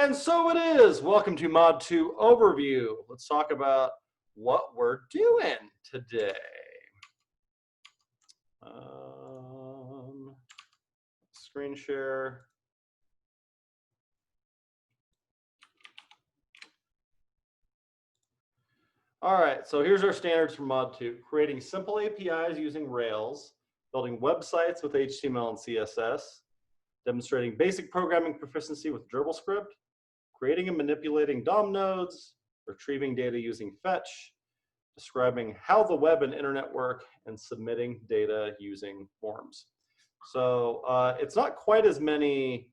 And so it is. Welcome to Mod 2 Overview. Let's talk about what we're doing today. Screen share. All right, so here's our standards for Mod 2. Creating simple APIs using Rails, building websites with HTML and CSS, demonstrating basic programming proficiency with Dribblescript, creating and manipulating DOM nodes, retrieving data using fetch, describing how the web and internet work, and submitting data using forms. So it's not quite as many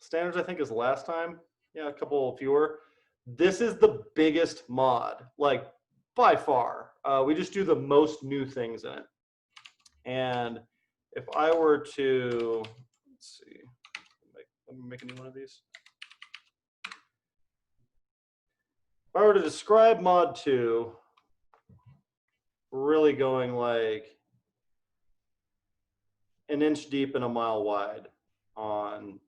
standards, I think, as last time. Yeah, a couple fewer. This is the biggest mod, like by far. We just do the most new things in it. And if I were to, let's see, let me make a new one of these. If I were to describe Mod 2, we're really going like an inch deep and a mile wide on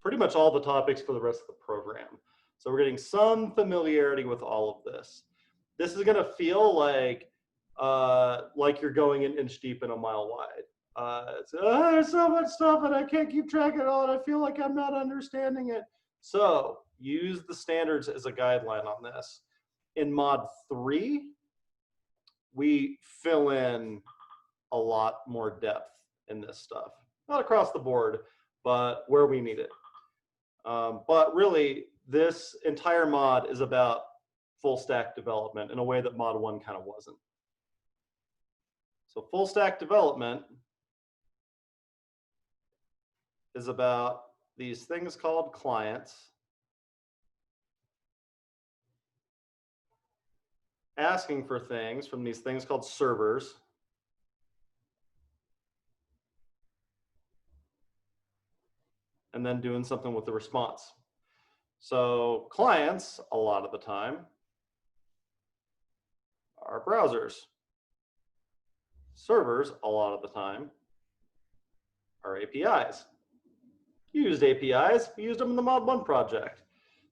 pretty much all the topics for the rest of the program. So we're getting some familiarity with all of this. This is gonna feel like you're going an inch deep and a mile wide. There's so much stuff and I can't keep track of it all and I feel like I'm not understanding it. So use the standards as a guideline on this. In Mod 3, we fill in a lot more depth in this stuff. Not across the board, but where we need it. But really, this entire mod is about full stack development in a way that Mod 1 kind of wasn't. So full stack development is about these things called clients asking for things from these things called servers, and then doing something with the response. So clients, a lot of the time, are browsers. Servers, a lot of the time, are APIs. Used APIs, we used them in the Mod 1 project.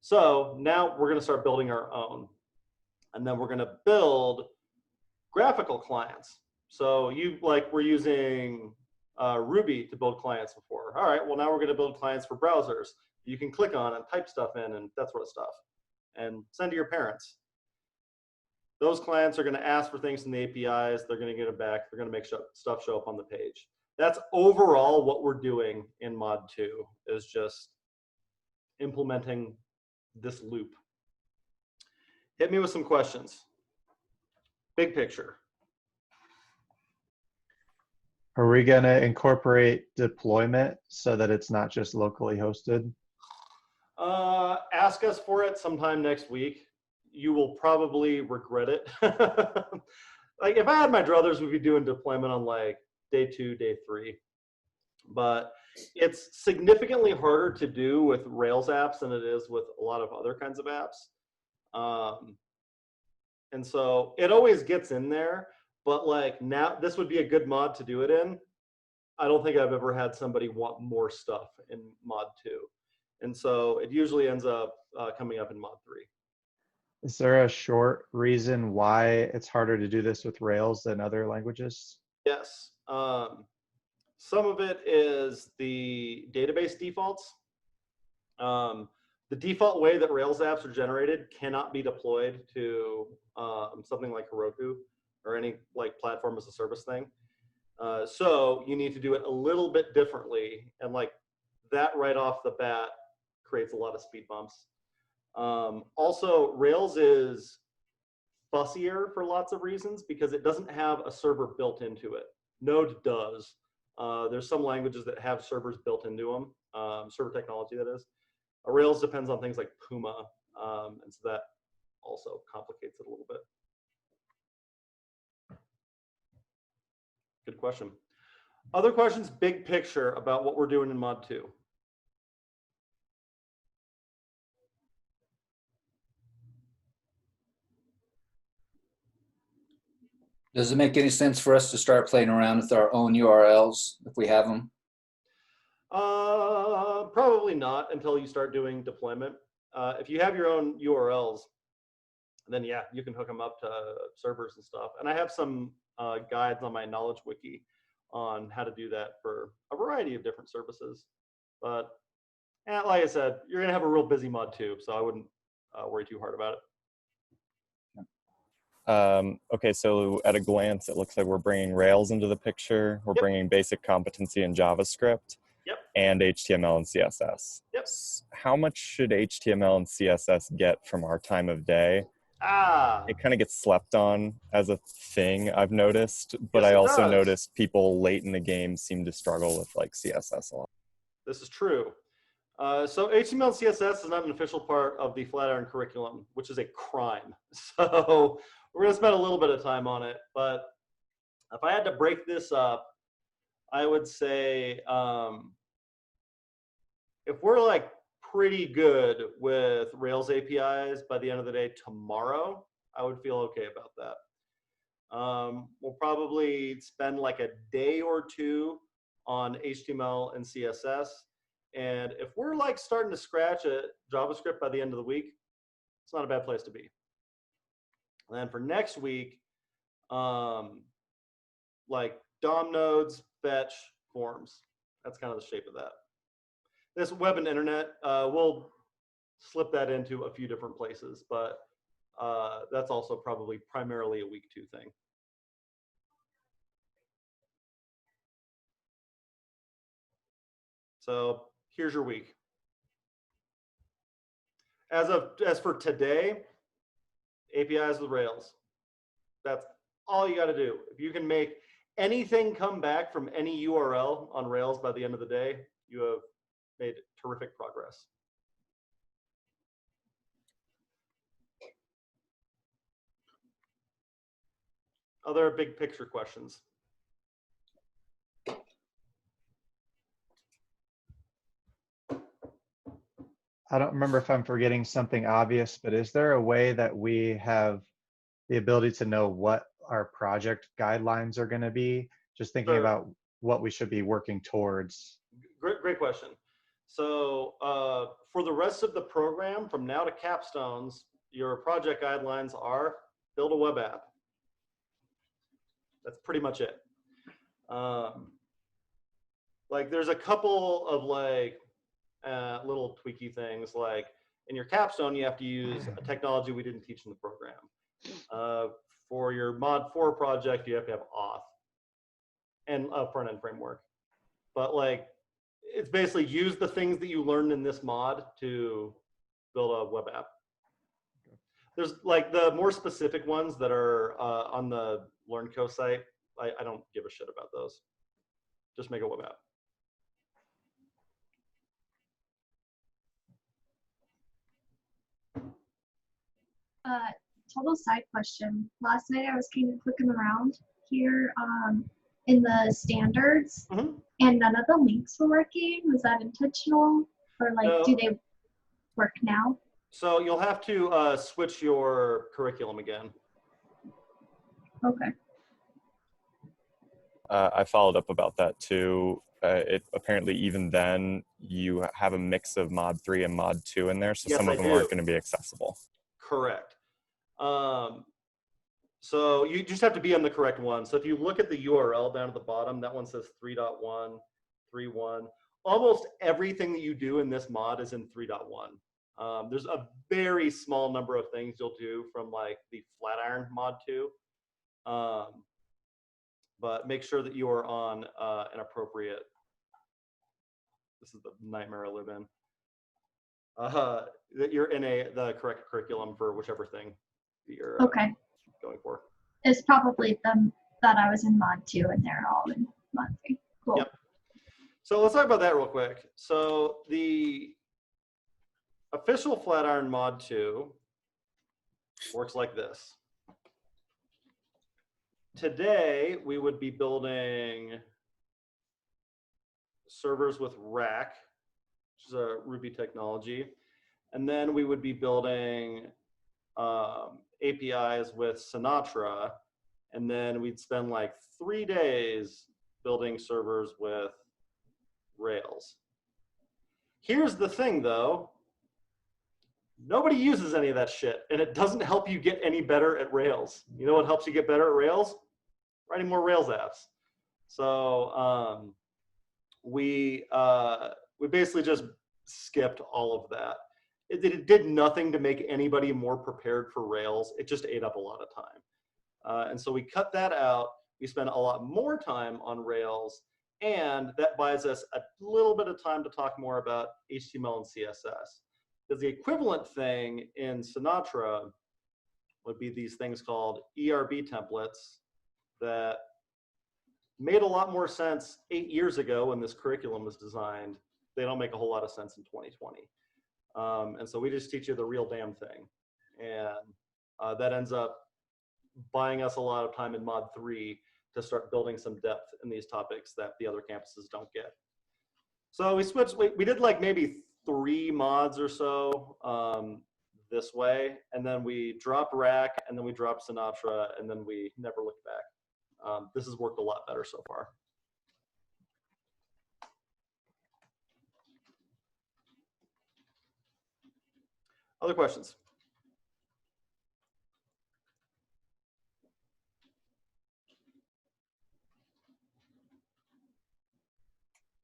So now we're gonna start building our own. And then we're gonna build graphical clients. So we're using Ruby to build clients before. All right, well now we're gonna build clients for browsers. You can click on and type stuff in and that sort of stuff and send to your parents. Those clients are gonna ask for things from the APIs, they're gonna get it back, they're gonna make stuff show up on the page. That's overall what we're doing in Mod 2, is just implementing this loop. Hit me with some questions. Big picture. Are we going to incorporate deployment so that it's not just locally hosted? Ask us for it sometime next week. You will probably regret it. Like if I had my druthers, we'd be doing deployment on like day 2, day 3. But it's significantly harder to do with Rails apps than it is with a lot of other kinds of apps. And so it always gets in there, but like now this would be a good mod to do it in. I don't think I've ever had somebody want more stuff in Mod 2. And so it usually ends up coming up in Mod 3. Is there a short reason why it's harder to do this with Rails than other languages? Yes. Some of it is the database defaults. The default way that Rails apps are generated cannot be deployed to something like Heroku or any like platform as a service thing. So you need to do it a little bit differently, and like that right off the bat creates a lot of speed bumps. Also, Rails is fussier for lots of reasons because it doesn't have a server built into it. Node does. There's some languages that have servers built into them, server technology that is. Rails depends on things like Puma, and so that also complicates it a little bit. Good question. Other questions, big picture about what we're doing in Mod 2. Does it make any sense for us to start playing around with our own URLs if we have them? Probably not until you start doing deployment. If you have your own URLs, then yeah, you can hook them up to servers and stuff. And I have some guides on my knowledge wiki on how to do that for a variety of different services. But like I said, you're gonna have a real busy mod too, so I wouldn't worry too hard about it. Okay, so at a glance, it looks like we're bringing Rails into the picture. We're Yep. bringing basic competency in JavaScript. Yep. And HTML and CSS. Yep. How much should HTML and CSS get from our time of day? It kind of gets slept on as a thing, I've noticed, but yes, I also does. noticed people late in the game seem to struggle with like CSS a lot. This is true. So HTML and CSS is not an official part of the Flatiron curriculum, which is a crime. So we're going to spend a little bit of time on it. But if I had to break this up, I would say if we're like pretty good with Rails APIs by the end of the day tomorrow, I would feel okay about that. We'll probably spend like a day or two on HTML and CSS. And if we're like starting to scratch at JavaScript by the end of the week, it's not a bad place to be. And then for next week, like DOM nodes, fetch, forms. That's kind of the shape of that. This web and internet, we'll slip that into a few different places, but that's also probably primarily a week 2 thing. So here's your week. As for today, APIs with Rails. That's all you got to do. If you can make anything come back from any URL on Rails by the end of the day, you have made terrific progress. Other big picture questions? I don't remember if I'm forgetting something obvious, but is there a way that we have the ability to know what our project guidelines are going to be? Just thinking Sure. about what we should be working towards. Great question. So for the rest of the program, from now to capstones, your project guidelines are build a web app. That's pretty much it. Like there's a couple of like little tweaky things, like in your capstone, you have to use a technology we didn't teach in the program. For your mod 4 project, you have to have auth and a front-end framework. But like, it's basically use the things that you learned in this mod to build a web app. There's like the more specific ones that are on the LearnCo site. I don't give a shit about those. Just make a web app. Total side question. Last night I was kind of clicking around here in the standards, and none of the links were working. Was that intentional, or like No. do they work now? So you'll have to switch your curriculum again. Okay. I followed up about that too. It apparently even then you have a mix of mod 3 and mod 2 in there, so Yes, some of I them do. aren't going to be accessible. Correct. So you just have to be on the correct one. So if you look at the URL down at the bottom, that one says 3.1, 3.1. Almost everything that you do in this mod is in 3.1. There's a very small number of things you'll do from like the Flatiron mod 2. But make sure that you are on an appropriate, this is the nightmare I live in, that you're in the correct curriculum for whichever thing that you're going for. It's probably them that I was in mod 2 and they're all in mod 3. Cool. Yep. So let's talk about that real quick. So the official Flatiron mod 2 works like this. Today, we would be building servers with Rack, which is a Ruby technology. And then we would be building APIs with Sinatra. And then we'd spend like 3 days building servers with Rails. Here's the thing though, nobody uses any of that shit, and it doesn't help you get any better at Rails. You know what helps you get better at Rails? Writing more Rails apps. So we basically just skipped all of that. It did nothing to make anybody more prepared for Rails. It just ate up a lot of time. And so we cut that out. We spent a lot more time on Rails, and that buys us a little bit of time to talk more about HTML and CSS. Because the equivalent thing in Sinatra would be these things called ERB templates that made a lot more sense 8 years ago when this curriculum was designed. They don't make a whole lot of sense in 2020. And so we just teach you the real damn thing. And that ends up buying us a lot of time in Mod 3 to start building some depth in these topics that the other campuses don't get. So we did like maybe 3 mods or so this way, and then we dropped Rack, and then we dropped Sinatra, and then we never looked back. This has worked a lot better so far. Other questions?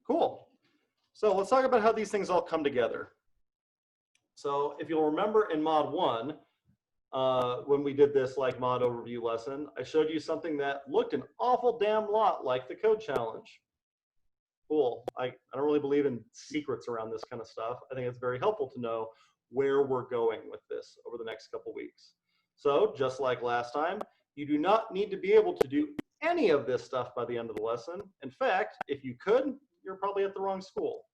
Cool. So let's talk about how these things all come together. So if you'll remember in Mod 1, when we did this like mod overview lesson, I showed you something that looked an awful damn lot like the code challenge. Cool. I don't really believe in secrets around this kind of stuff. I think it's very helpful to know where we're going with this over the next couple weeks. So just like last time, you do not need to be able to do any of this stuff by the end of the lesson. In fact, if you could, you're probably at the wrong school.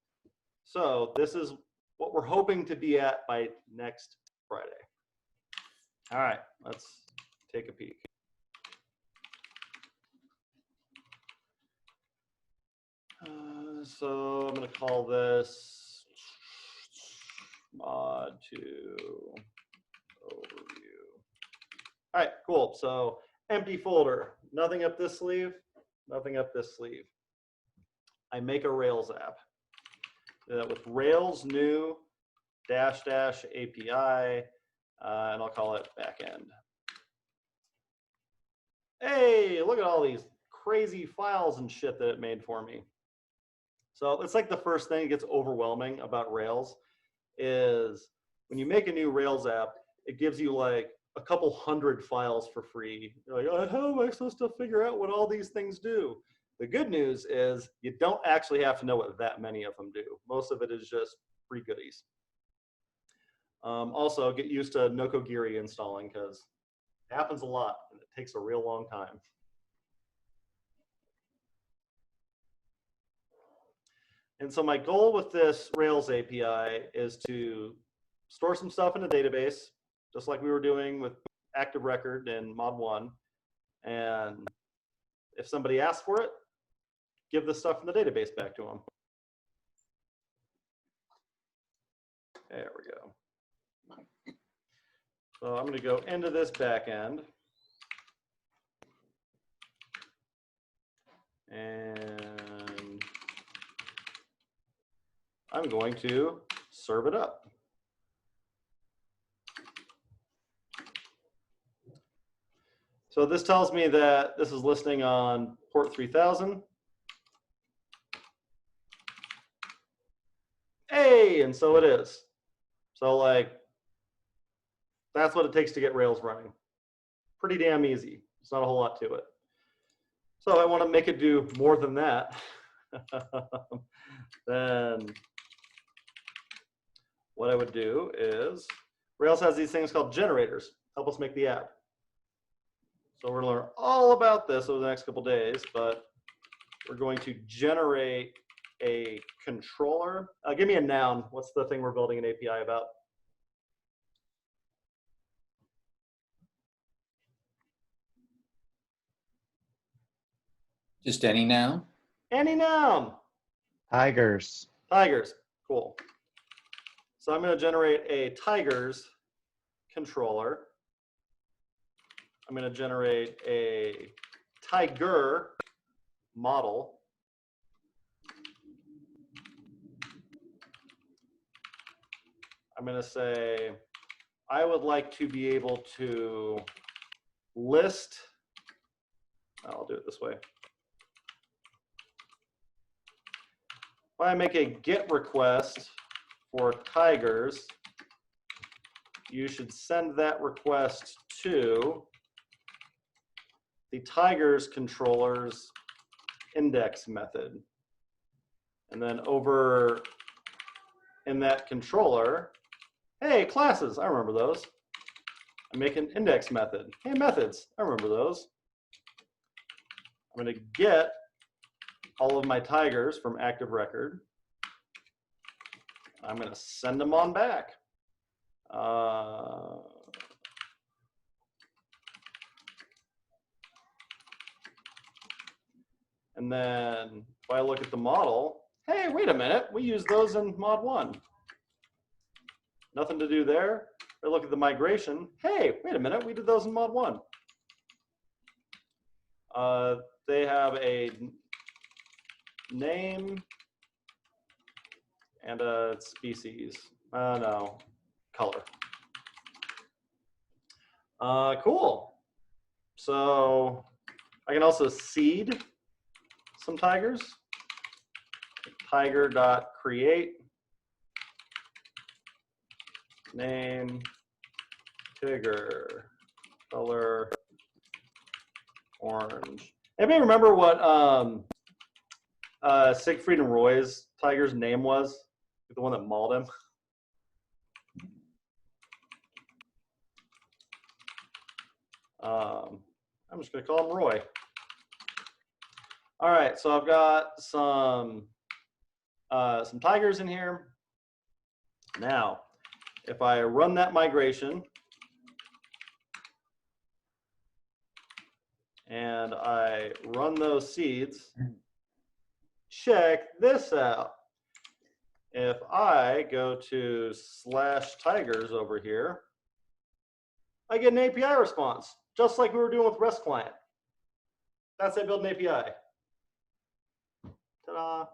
So this is what we're hoping to be at by next Friday. All right, let's take a peek. So I'm going to call this Mod 2 Overview. All right, cool. So empty folder, nothing up this sleeve, nothing up this sleeve. I make a Rails app. Do that with Rails new -- API, and I'll call it backend. Hey, look at all these crazy files and shit that it made for me. So it's like the first thing that gets overwhelming about Rails is when you make a new Rails app, it gives you like a couple hundred files for free. You're like, oh, how am I supposed to figure out what all these things do? The good news is you don't actually have to know what that many of them do. Most of it is just free goodies. Also, get used to Nokogiri installing because it happens a lot and it takes a real long time. And so my goal with this Rails API is to store some stuff in a database, just like we were doing with Active Record in Mod 1. And if somebody asks for it, give the stuff in the database back to them. There we go. So I'm going to go into this backend. And I'm going to serve it up. So this tells me that this is listening on port 3000. Hey, and so it is. So like, that's what it takes to get Rails running. Pretty damn easy. It's not a whole lot to it. So I want to make it do more than that. Then what I would do is, Rails has these things called generators, help us make the app. So we're going to learn all about this over the next couple days, but we're going to generate a controller. Give me a noun. What's the thing we're building an API about? Just any noun? Any noun. Tigers. Tigers. Cool. So I'm going to generate a tigers controller. I'm going to generate a tiger model. I'm going to say, I would like to be able to list, I'll do it this way. If I make a GET request for tigers, you should send that request to the tigers controller's index method. And then over in that controller, hey, classes, I remember those. I make an index method. Hey, methods, I remember those. I'm going to get all of my tigers from active record. I'm going to send them on back. And then if I look at the model, hey, wait a minute, we use those in mod 1. Nothing to do there. If I look at the migration, hey, wait a minute, we did those in mod 1. They have a name and a species. No, color. Cool. So I can also seed some tigers. Tiger.create name Tigger, color orange. Anybody remember what Siegfried and Roy's tiger's name was? The one that mauled him? I'm just going to call him Roy. All right, so I've got some tigers in here. Now, if I run that migration and I run those seeds, check this out. If I go to /tigers over here, I get an API response, just like we were doing with REST client. That's how I build an API. Ta-da.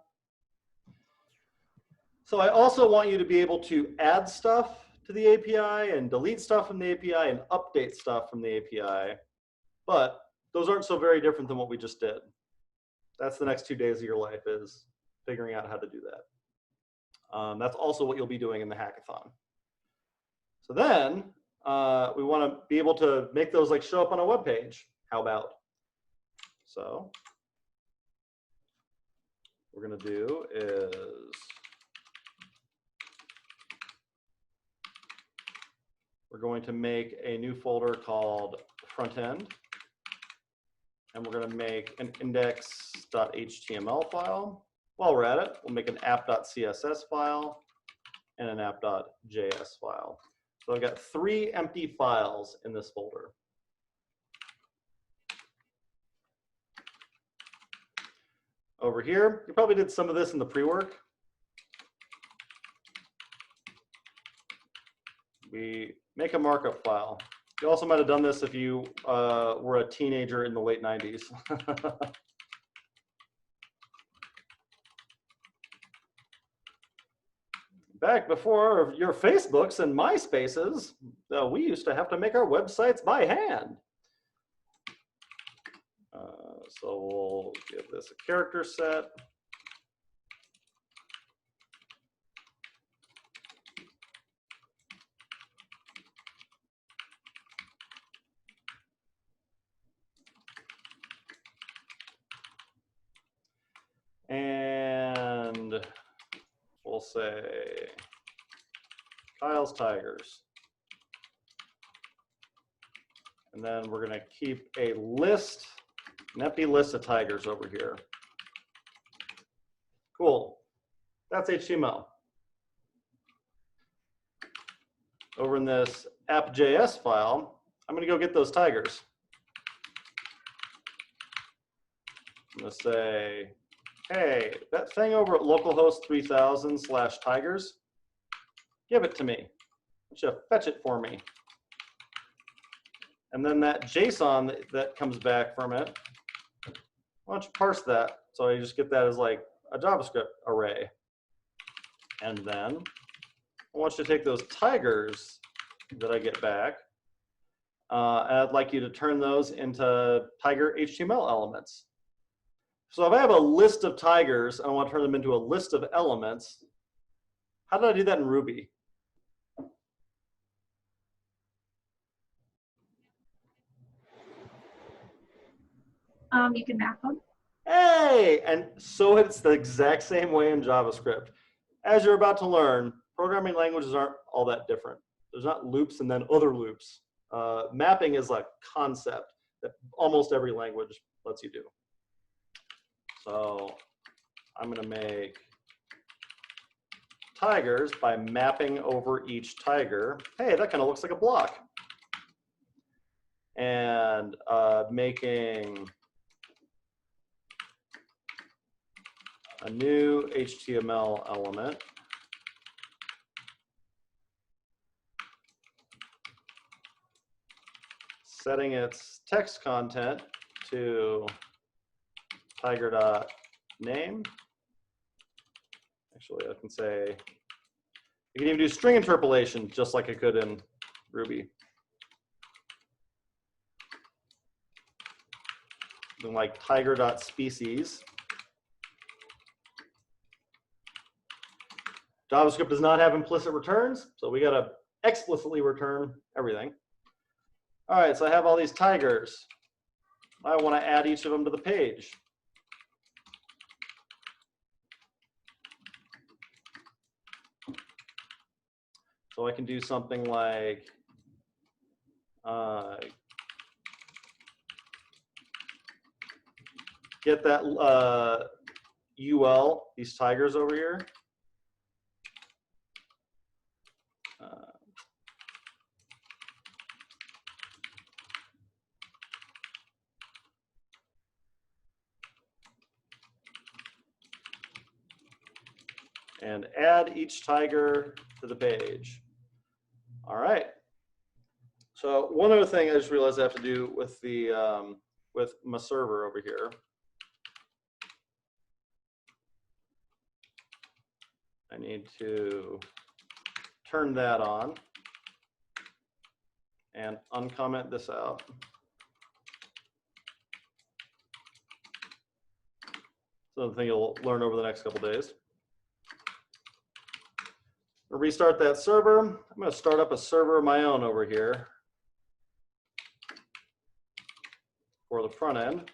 So I also want you to be able to add stuff to the API and delete stuff from the API and update stuff from the API. But those aren't so very different than what we just did. That's the next 2 days of your life, is figuring out how to do that. That's also what you'll be doing in the hackathon. So then we want to be able to make those like show up on a web page. How about? So what we're going to do is we're going to make a new folder called front end. And we're going to make an index.html file. While we're at it, we'll make an app.css file and an app.js file. So I've got 3 empty files in this folder. Over here, you probably did some of this in the pre-work. We make a markup file. You also might have done this if you were a teenager in the late 90s. Back before your Facebooks and MySpaces, we used to have to make our websites by hand. So we'll give this a character set. And we'll say Kyle's Tigers. And then we're going to keep a list, an empty list of tigers over here. Cool. That's HTML. Over in this app.js file, I'm going to go get those tigers. I'm going to say, hey, that thing over at localhost 3000/tigers, give it to me. Why don't you fetch it for me? And then that JSON that comes back from it, why don't you parse that? So you just get that as like a JavaScript array. And then I want you to take those tigers that I get back, and I'd like you to turn those into tiger HTML elements. So if I have a list of tigers, and I want to turn them into a list of elements, how did I do that in Ruby? You can map them. Hey, and so it's the exact same way in JavaScript. As you're about to learn, programming languages aren't all that different. There's not loops and then other loops. Mapping is a concept that almost every language lets you do. So I'm going to make tigers by mapping over each tiger. Hey, that kind of looks like a block. And making a new HTML element. Setting its text content to tiger.name. Actually, I can say, you can even do string interpolation just like I could in Ruby. Something like tiger.species. JavaScript does not have implicit returns, so we got to explicitly return everything. All right, so I have all these tigers. I want to add each of them to the page. So I can do something like get that UL, these tigers over here. And add each tiger to the page. All right. So one other thing I just realized I have to do with the with my server over here. I need to turn that on and uncomment this out. So the thing you'll learn over the next couple days. I'll restart that server. I'm going to start up a server of my own over here for the front end.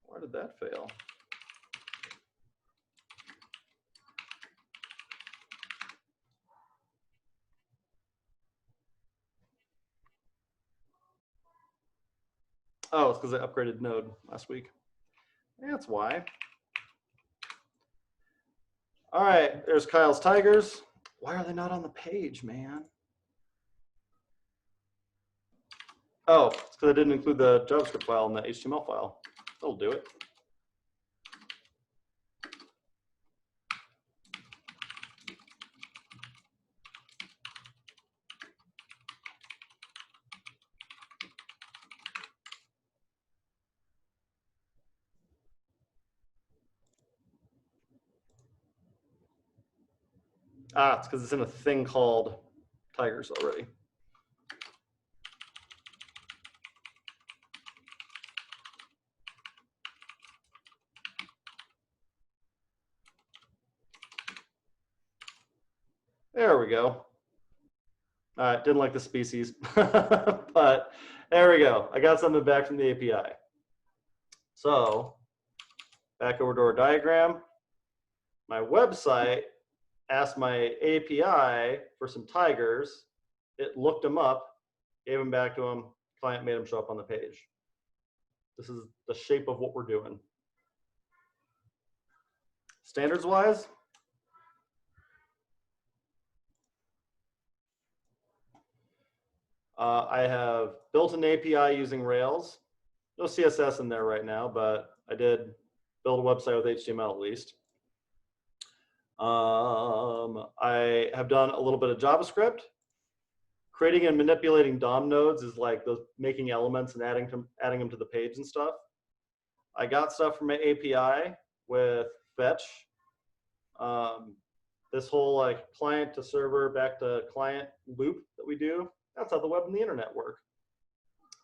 Why did that fail? Oh, it's because I upgraded Node last week. That's why. All right, there's Kyle's tigers. Why are they not on the page, man? Oh, it's because I didn't include the JavaScript file in the HTML file. That'll do it. Ah, it's because it's in a thing called tigers already. There we go. All right, didn't like the species, but there we go. I got something back from the API. So back over to our diagram. My website asked my API for some tigers. It looked them up, gave them back to him. Client made them show up on the page. This is the shape of what we're doing. Standards wise, I have built an API using Rails. No CSS in there right now, but I did build a website with HTML at least. I have done a little bit of JavaScript. Creating and manipulating DOM nodes is like those making elements and adding them to the page and stuff. I got stuff from an API with fetch. This whole like client to server back to client loop that we do, that's how the web and the internet work.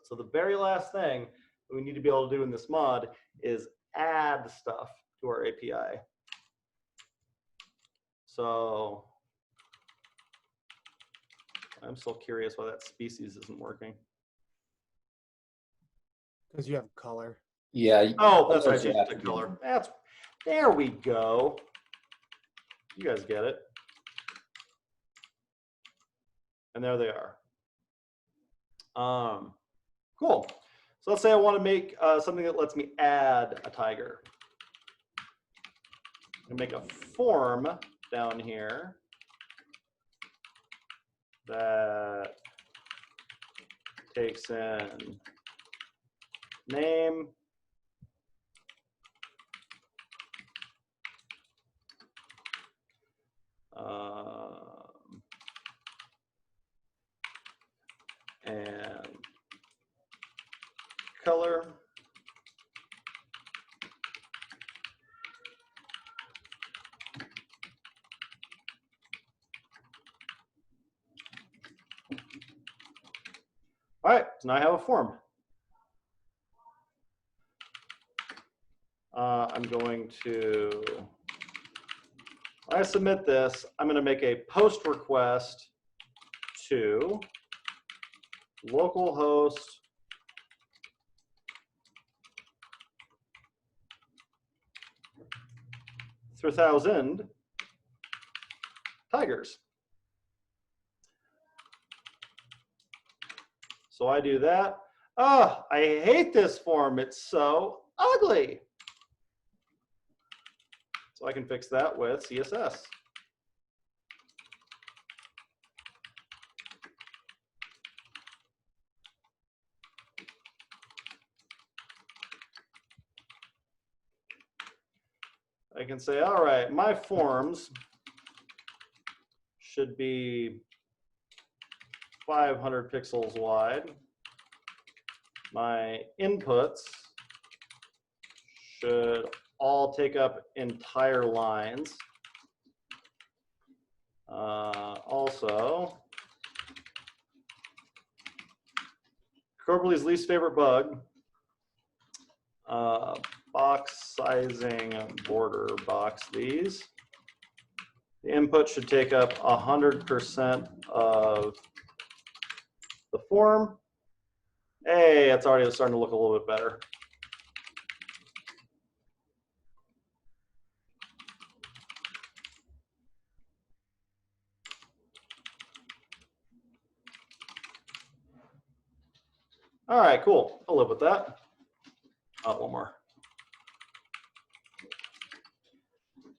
So the very last thing we need to be able to do in this mod is add stuff to our API. So I'm still curious why that species isn't working. Because you have color. Yeah. Oh, that's right. you have The to do. color. There we go. You guys get it. And there they are. Cool. So let's say I want to make something that lets me add a tiger. I'm going to make a form down here that takes in name, and color. All right, so now I have a form. I'm going to, when I submit this, I'm going to make a post request to localhost 3000 tigers. So I do that. Oh, I hate this form. It's so ugly. So I can fix that with CSS. I can say, all right, my forms should be 500 pixels wide. My inputs should all take up entire lines. Also, Corbely's least favorite bug, box sizing border box these. The input should take up 100% of the form. Hey, it's already starting to look a little bit better. All right, cool. I'll live with that. Oh, one more.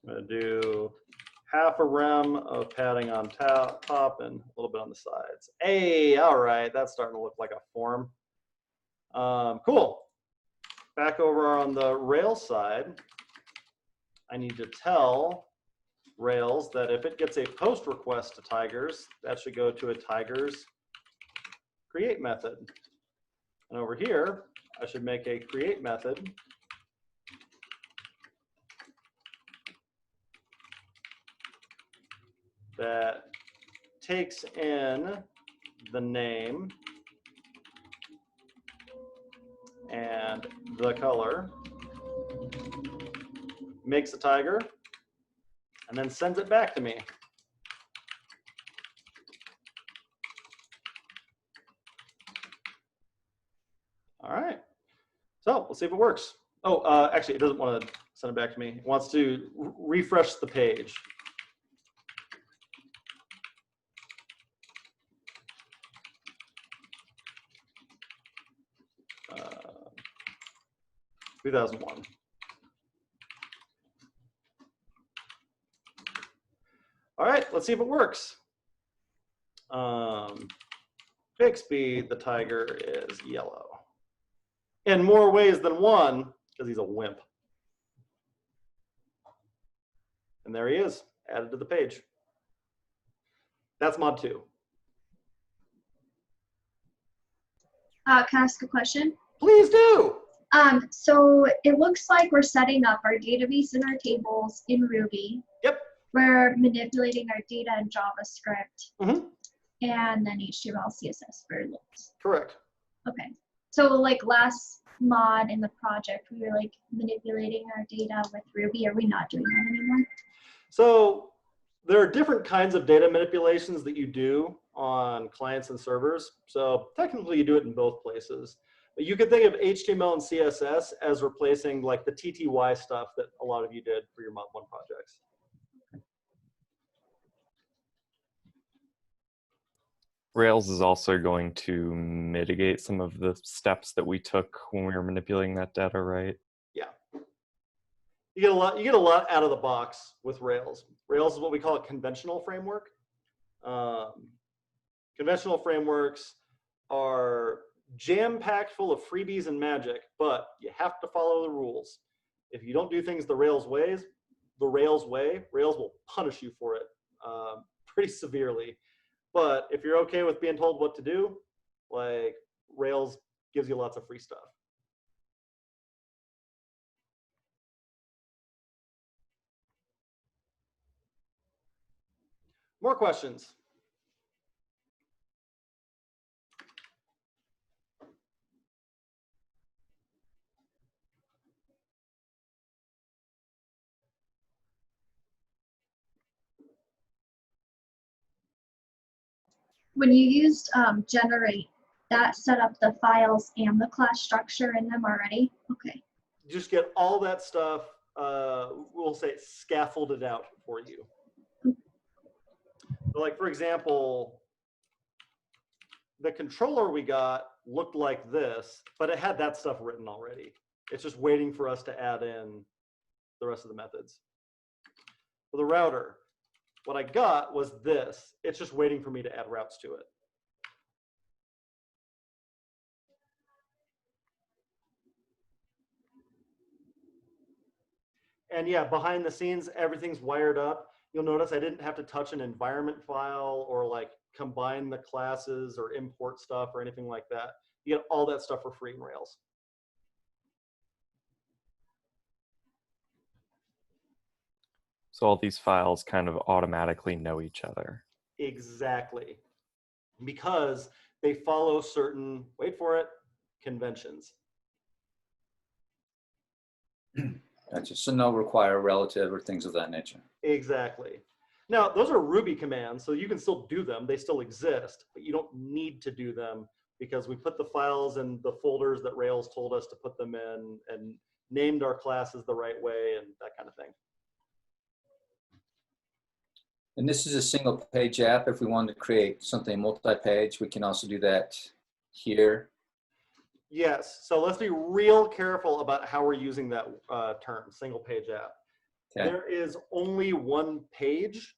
I'm going to do half a rem of padding on top and a little bit on the sides. Hey, all right, that's starting to look like a form. Cool. Back over on the Rails side, I need to tell Rails that if it gets a post request to tigers, that should go to a tigers create method. And over here, I should make a create method that takes in the name and the color, makes a tiger, and then sends it back to me. All right, so let's see if it works. Oh, actually, it doesn't want to send it back to me. It wants to refresh the page. Uh, 2001. All right, let's see if it works. Bixby, the tiger, is yellow. In more ways than one, because he's a wimp. And there he is, added to the page. That's mod 2. Can I ask a question? Please do. So it looks like we're setting up our database and our tables in Ruby. Yep. We're manipulating our data in JavaScript. Mm-hmm. And then HTML, CSS for loops. Correct. Okay. So like last mod in the project, we were like manipulating our data with Ruby. Are we not doing that anymore? So there are different kinds of data manipulations that you do on clients and servers. So technically you do it in both places. But you could think of HTML and CSS as replacing like the TTY stuff that a lot of you did for your Mod 1 projects. Rails is also going to mitigate some of the steps that we took when we were manipulating that data, right? Yeah. You get a lot out of the box with Rails. Rails is what we call a conventional framework. Conventional frameworks are jam-packed full of freebies and magic, but you have to follow the rules. If you don't do things the Rails way, Rails will punish you for it pretty severely. But if you're okay with being told what to do, like Rails gives you lots of free stuff. More questions? When you used generate, that set up the files and the class structure in them already? Okay. Just get all that stuff, we'll say scaffolded out for you. So like, for example, the controller we got looked like this, but it had that stuff written already. It's just waiting for us to add in the rest of the methods. For the router, what I got was this. It's just waiting for me to add routes to it. And yeah, behind the scenes, everything's wired up. You'll notice I didn't have to touch an environment file or like combine the classes or import stuff or anything like that. You get all that stuff for free in Rails. So all these files kind of automatically know each other. Exactly. Because they follow certain, wait for it, conventions. Gotcha. So no require relative or things of that nature. Exactly. Now, those are Ruby commands, so you can still do them. They still exist, but you don't need to do them because we put the files in the folders that Rails told us to put them in and named our classes the right way and that kind of thing. And this is a single page app. If we wanted to create something multi-page, we can also do that here. Yes, so let's be real careful about how we're using that term, single page app. Okay. There is only one page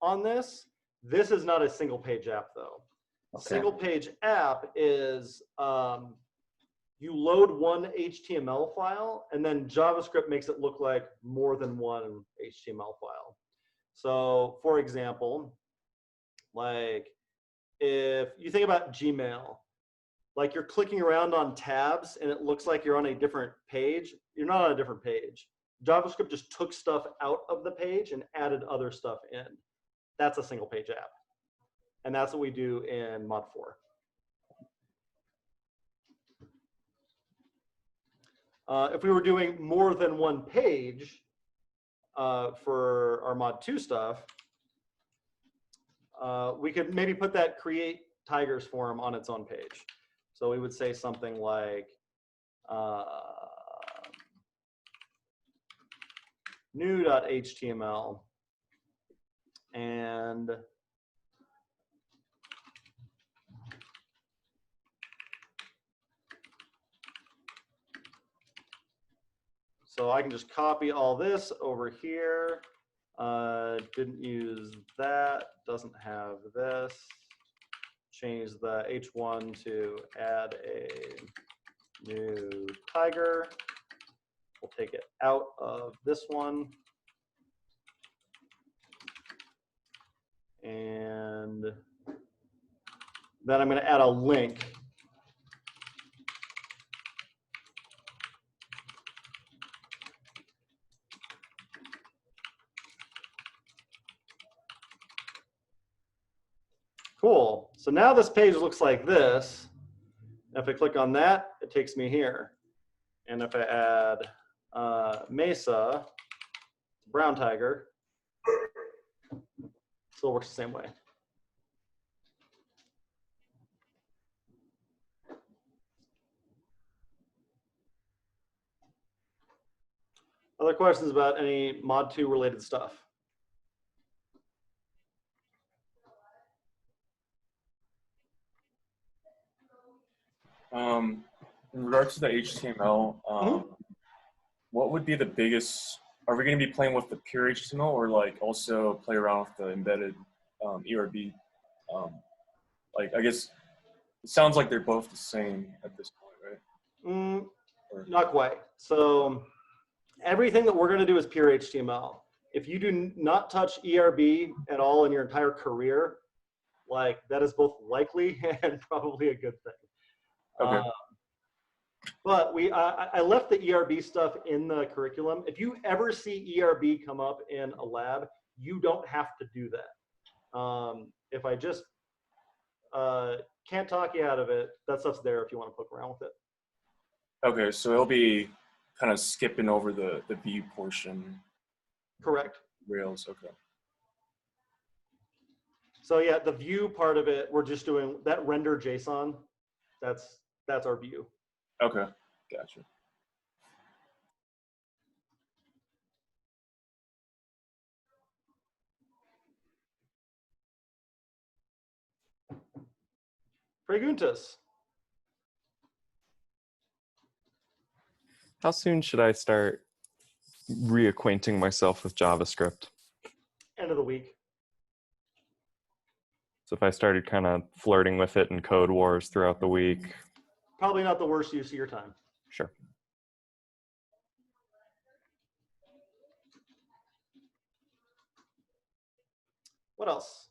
on this. This is not a single page app though. Okay. Single page app is you load one HTML file and then JavaScript makes it look like more than one HTML file. So for example, like if you think about Gmail, like you're clicking around on tabs and it looks like you're on a different page. You're not on a different page. JavaScript just took stuff out of the page and added other stuff in. That's a single page app. And that's what we do in Mod 4. If we were doing more than one page for our Mod 2 stuff, we could maybe put that create Tigers form on its own page. So we would say something like new.html and so I can just copy all this over here. Didn't use that, doesn't have this. Change the H1 to add a new tiger. We'll take it out of this one. And then I'm going to add a link Cool. So now this page looks like this. If I click on that, it takes me here. And if I add Mesa, brown tiger, still works the same way. Other questions about any Mod 2 related stuff? In regards to the HTML, what would be the biggest, are we going to be playing with the pure HTML or like also play around with the embedded ERB? Like, I guess it sounds like they're both the same at this point, right? Not quite. So everything that we're going to do is pure HTML. If you do not touch ERB at all in your entire career, like that is both likely and probably a good thing. Okay. But I left the ERB stuff in the curriculum. If you ever see ERB come up in a lab, you don't have to do that. If I just can't talk you out of it, that stuff's there if you want to poke around with it. Okay, so it'll be kind of skipping over the view portion. Correct. Rails, okay. So yeah, the view part of it, we're just doing that render JSON. That's our view. Okay, gotcha. Preguntas. How soon should I start reacquainting myself with JavaScript? End of the week. So if I started kind of flirting with it in Code Wars throughout the week. Probably not the worst use of your time. Sure. What else?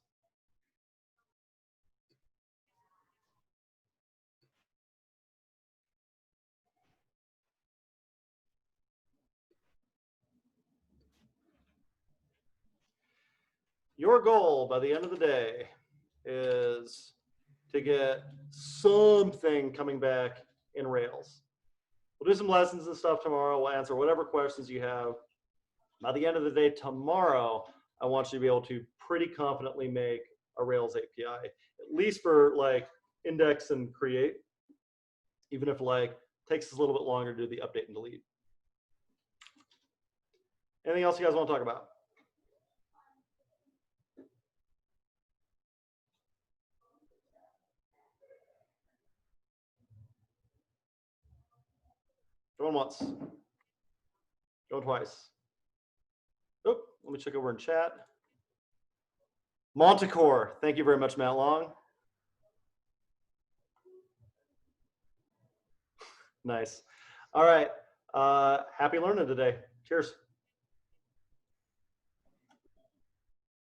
Your goal by the end of the day is to get something coming back in Rails. We'll do some lessons and stuff tomorrow. We'll answer whatever questions you have. By the end of the day tomorrow, I want you to be able to pretty confidently make a Rails API, at least for like index and create, even if like takes us a little bit longer to do the update and delete. Anything else you guys want to talk about? Going once. Going twice. Oh, let me check over in chat. Montecore, thank you very much, Matt Long. Nice. All right. Happy learning today. Cheers.